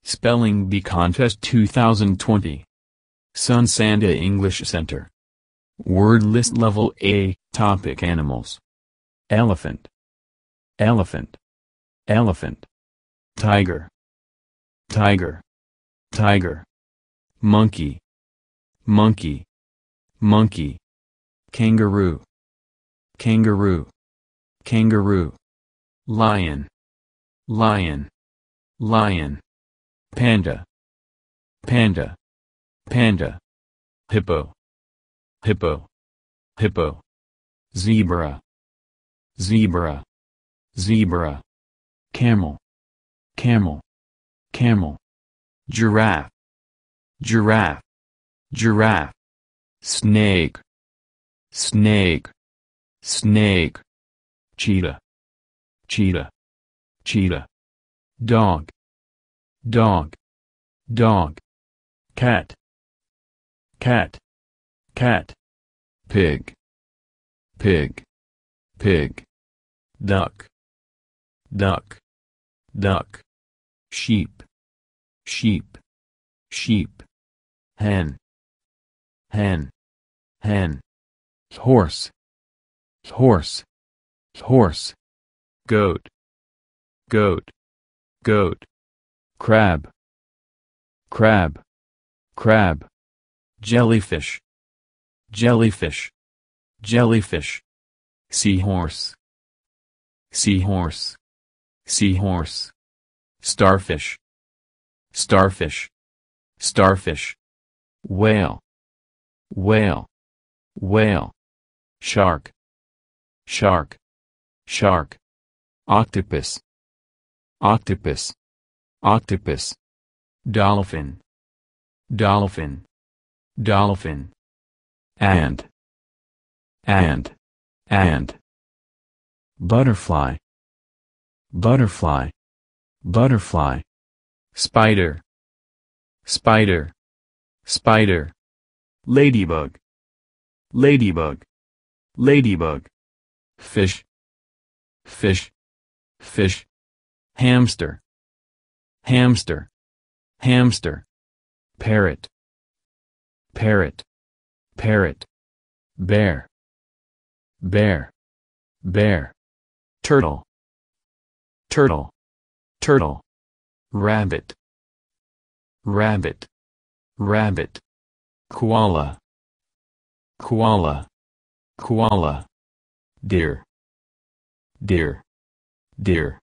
Spelling Bee Contest 2020. Sunsanda English Center. Word List Level A. Topic: Animals. Elephant. Elephant. Elephant. Tiger. Tiger. Tiger. Monkey. Monkey. Monkey. Kangaroo. Kangaroo. Kangaroo. Lion. Lion. Lion. Panda. Panda. Panda. Hippo. Hippo. Hippo. Zebra. Zebra. Zebra. Camel. Camel. Camel. Giraffe. Giraffe. Giraffe. Snake. Snake. Snake. Cheetah. Cheetah. Cheetah. Dog. Dog. Dog. Cat. Cat. Cat. Pig. Pig. Pig. Duck. Duck. Duck. Sheep. Sheep. Sheep. Hen. Hen. Hen. Horse. Horse. Horse. Goat. Goat. Goat. Crab. Crab. Crab. Jellyfish. Jellyfish. Jellyfish. Seahorse. Seahorse. Seahorse. Starfish. Starfish. Starfish. Whale. Whale. Whale. Shark. Shark. Shark. Octopus. Octopus. Octopus. Dolphin. Dolphin. Dolphin. Ant. Ant. Ant. Butterfly. Butterfly. Butterfly. Spider. Spider. Spider. Ladybug. Ladybug. Ladybug. Fish. Fish. Fish. Hamster. Hamster. Hamster. Parrot. Parrot. Parrot. Bear. Bear. Bear. Turtle. Turtle. Turtle. Rabbit. Rabbit. Rabbit. Koala. Koala. Koala. Deer. Deer. Deer.